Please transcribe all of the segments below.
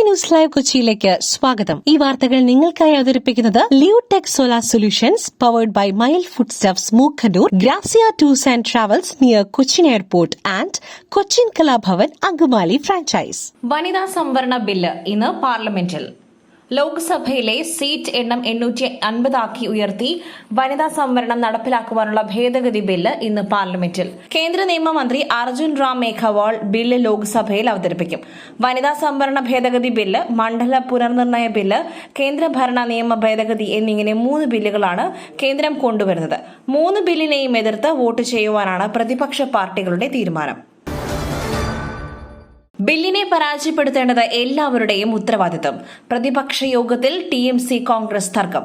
News live കൊച്ചിയിലേക്ക് സ്വാഗതം. ഈ വാർത്തകൾ നിങ്ങൾക്കായി അവതരിപ്പിക്കുന്നത് Leotech solar solutions powered by mile food stuffs Mookkannoor, Grazia tours and travels near Cochin airport and Cochin Kalabhavan Angamaly franchise. വനിതാ സംവരണ ബില്ല് ഇന്ന് പാർലമെന്റിൽ. ലോക്സഭയിലെ സീറ്റ് എണ്ണം 850 ആക്കി ഉയർത്തി വനിതാ സംവരണം നടപ്പിലാക്കുവാനുള്ള ഭേദഗതി ബില്ല് ഇന്ന് പാർലമെന്റിൽ. കേന്ദ്ര നിയമമന്ത്രി അർജുൻ റാം മേഘവാൾ ബില്ല് ലോക്സഭയിൽ അവതരിപ്പിക്കും. വനിതാ സംവരണ ഭേദഗതി ബില്ല്, മണ്ഡല പുനർനിർണയ ബില്ല്, കേന്ദ്ര ഭരണ നിയമ ഭേദഗതി എന്നിങ്ങനെ 3 ബില്ലുകളാണ് കേന്ദ്രം കൊണ്ടുവരുന്നത്. 3 ബില്ലിനെയും എതിർത്ത് വോട്ട് ചെയ്യുവാനാണ് പ്രതിപക്ഷ പാർട്ടികളുടെ തീരുമാനം. ബില്ലിനെ പരാജയപ്പെടുത്തേണ്ടത് എല്ലാവരുടെയും ഉത്തരവാദിത്തം. പ്രതിപക്ഷ യോഗത്തിൽ TMC കോൺഗ്രസ് തർക്കം.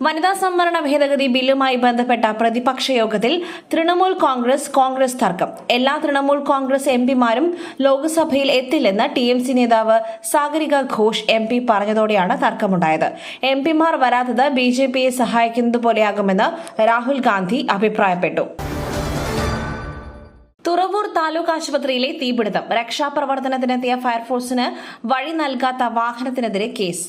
വനിതാ സംവരണ ഭേദഗതി ബില്ലുമായി ബന്ധപ്പെട്ട പ്രതിപക്ഷ യോഗത്തിൽ തൃണമൂൽ കോൺഗ്രസ് തർക്കം. എല്ലാ തൃണമൂൽ കോൺഗ്രസ് എംപിമാരും ലോക്സഭയിൽ എത്തില്ലെന്ന് TMC നേതാവ് സാഗരിക ഘോഷ് MP പറഞ്ഞതോടെയാണ് തർക്കമുണ്ടായത്. എംപിമാർ വരാത്തത് BJPയെ സഹായിക്കുന്നതുപോലെയാകുമെന്ന് രാഹുൽ ഗാന്ധി അഭിപ്രായപ്പെട്ടു. തുറവൂർ താലൂക്ക് ആശുപത്രിയിലെ തീപിടുത്തം. രക്ഷാപ്രവർത്തനത്തിനെത്തിയ ഫയർഫോഴ്സിന് വഴി നൽകാത്ത വാഹനത്തിനെതിരെ കേസ്.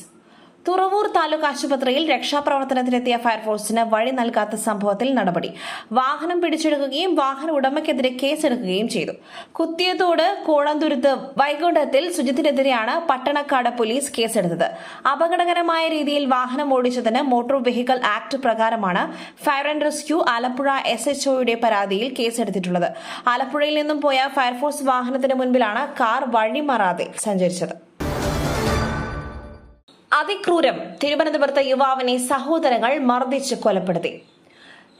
തുറവൂർ താലൂക്ക് ആശുപത്രിയിൽ രക്ഷാപ്രവർത്തനത്തിനെത്തിയ ഫയർഫോഴ്സിന് വഴി നൽകാത്ത സംഭവത്തിൽ നടപടി. വാഹനം പിടിച്ചെടുക്കുകയും വാഹന ഉടമയ്ക്കെതിരെ കേസെടുക്കുകയും ചെയ്തു. കുത്തിയതോട് കോഴന്തുരുത്ത് വൈകുണ്ഠത്തിൽ സുജിത്തിനെതിരെയാണ് പട്ടണക്കാട് പോലീസ് കേസെടുത്തത്. അപകടകരമായ രീതിയിൽ വാഹനം ഓടിച്ചതിന് മോട്ടോർ വെഹിക്കിൾ ആക്ട് പ്രകാരമാണ് ഫയർ ആൻഡ് റെസ്ക്യൂ ആലപ്പുഴ SHOയുടെ പരാതിയിൽ കേസെടുത്തിട്ടുള്ളത്. ആലപ്പുഴയിൽ നിന്നും പോയ ഫയർഫോഴ്സ് വാഹനത്തിന് മുൻപിലാണ് കാർ വഴിമാറാതെ സഞ്ചരിച്ചത്. അതിക്രൂരം. തിരുവനന്തപുരത്ത് യുവാവിനെ സഹോദരങ്ങൾ മർദ്ദിച്ച് കൊലപ്പെടുത്തി.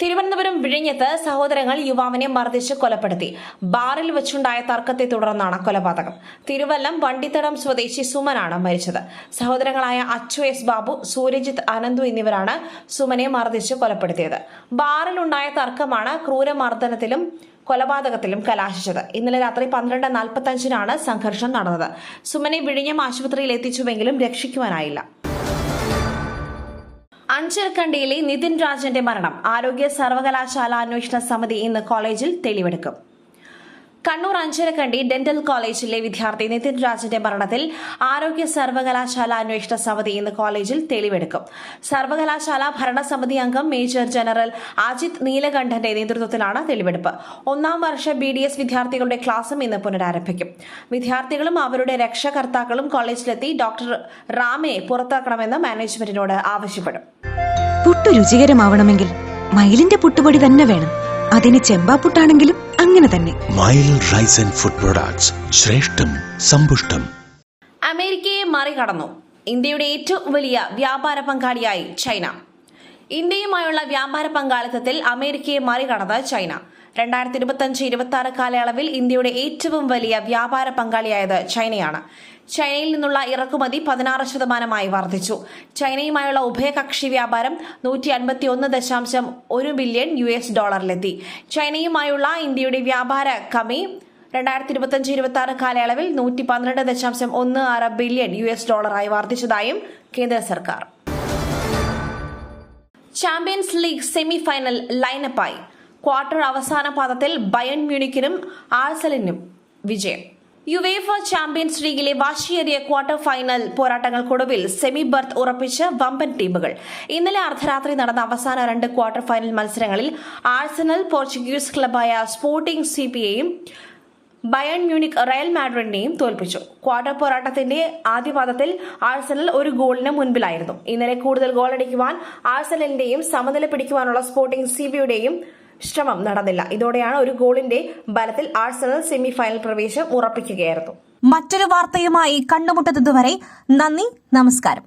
തിരുവനന്തപുരം വിഴിഞ്ഞത്ത് സഹോദരങ്ങൾ യുവാവിനെ മർദ്ദിച്ച് കൊലപ്പെടുത്തി. ബാറിൽ വെച്ചുണ്ടായ തർക്കത്തെ തുടർന്നാണ് കൊലപാതകം. തിരുവല്ലം വണ്ടിത്തടം സ്വദേശി സുമനാണ് മരിച്ചത്. സഹോദരങ്ങളായ അച്ചു S ബാബു, സൂര്യജിത്ത്, അനന്തു എന്നിവരാണ് സുമനെ മർദ്ദിച്ച് കൊലപ്പെടുത്തിയത്. ബാറിലുണ്ടായ തർക്കമാണ് ക്രൂരമർദ്ദനത്തിലും കൊലപാതകത്തിലും കലാശിച്ചത്. ഇന്നലെ രാത്രി 12:45 സംഘർഷം നടന്നത്. സുമനെ വിഴിഞ്ഞം ആശുപത്രിയിൽ എത്തിച്ചുവെങ്കിലും രക്ഷിക്കുവാനായില്ല. അഞ്ചരക്കണ്ടിയിലെ നിതിൻ രാജന്റെ മരണം. ആരോഗ്യ സർവകലാശാല അന്വേഷണ സമിതി ഇന്ന് കോളേജിൽ തെളിവെടുക്കും. കണ്ണൂർ അഞ്ചരക്കണ്ടി ഡെന്റൽ കോളേജിലെ വിദ്യാർത്ഥി നിതിൻ രാജന്റെ മരണത്തിൽ ആരോഗ്യ സർവകലാശാല അന്വേഷണ സമിതി ഇന്ന് കോളേജിൽ തെളിവെടുക്കും. സർവകലാശാല ഭരണസമിതി അംഗം മേജർ ജനറൽ അജിത് നീലകണ്ഠന്റെ നേതൃത്വത്തിലാണ് തെളിവെടുപ്പ്. 1ാം വർഷ BDS വിദ്യാർത്ഥികളുടെ ക്ലാസും ഇന്ന് പുനരാരംഭിക്കും. വിദ്യാർത്ഥികളും അവരുടെ രക്ഷകർത്താക്കളും കോളേജിലെത്തി ഡോക്ടർ റാമയെ പുറത്താക്കണമെന്ന് മാനേജ്മെന്റിനോട് ആവശ്യപ്പെടും. പുട്ടു രുചികരമാവണമെങ്കിൽ മയിലിന്റെ പുട്ടുപൊടി തന്നെ വേണം. അതിന് ചെമ്പാപ്പുട്ടാണെങ്കിലും അങ്ങനെ തന്നെ. Mile rice and food products, ശ്രേഷ്ഠം സമ്പുഷ്ടം. അമേരിക്കയെ മറികടന്നു. ഇന്ത്യയുടെ ഏറ്റവും വലിയ വ്യാപാര പങ്കാളിയായി ചൈന. ഇന്ത്യയുമായുള്ള വ്യാപാര പങ്കാളിത്തത്തിൽ അമേരിക്കയെ മറികടന്ന് ചൈന. 2025-26 കാലയളവിൽ ഇന്ത്യയുടെ ഏറ്റവും വലിയ വ്യാപാര പങ്കാളിയായത് ചൈനയാണ്. ചൈനയിൽ നിന്നുള്ള ഇറക്കുമതി 16% വർദ്ധിച്ചു. ചൈനയുമായുള്ള ഉഭയകക്ഷി വ്യാപാരം $151.1 ബില്യൺ ഡോളറിലെത്തി. ചൈനയുമായുള്ള ഇന്ത്യയുടെ വ്യാപാര കമ്മി 2025-26 കാലയളവിൽ $112.16 ബില്യൺ ഡോളറായി വർദ്ധിച്ചതായും കേന്ദ്ര സർക്കാർ. ചാമ്പ്യൻസ് ലീഗ് സെമി ഫൈനൽ ലൈനപ്പായി. ക്വാർട്ടർ അവസാന പാദത്തിൽ ബയൺ മ്യൂണിക്കിനും ആഴ്സണലിനും വിജയം. യുവേഫ ചാമ്പ്യൻസ് ലീഗിലെ വാശിയേറിയ ക്വാർട്ടർ ഫൈനൽ പോരാട്ടങ്ങൾക്കൊടുവിൽ സെമി ബർത്ത് ഉറപ്പിച്ച് വമ്പൻ ടീമുകൾ. ഇന്നലെ അർദ്ധരാത്രി നടന്ന അവസാന 2 ക്വാർട്ടർ ഫൈനൽ മത്സരങ്ങളിൽ ആഴ്സണൽ പോർച്ചുഗീസ് ക്ലബായ സ്പോർട്ടിംഗ് CPയെയും ബയൺ മ്യൂണിക് റയൽ മാഡ്രിഡിനെയും തോൽപ്പിച്ചു. ക്വാർട്ടർ പോരാട്ടത്തിന്റെ ആദ്യ പാദത്തിൽ ആഴ്സണൽ 1 ഗോളിന് മുൻപിലായിരുന്നു. ഇന്നലെ കൂടുതൽ ഗോളടിക്കുവാൻ ആഴ്സണലിന്റെയും സമനില പിടിക്കുവാനുള്ള സ്പോർട്ടിംഗ് CPയുടെയും ശ്രമം നടന്നില്ല. ഇതോടെയാണ് 1 ഗോളിന്റെ ബലത്തിൽ ആഴ്സണൽ സെമി ഫൈനൽ പ്രവേശം ഉറപ്പിക്കുകയായിരുന്നു. മറ്റൊരു വാർത്തയുമായി കണ്ടുമുട്ടുന്നതുവരെ നന്ദി, നമസ്കാരം.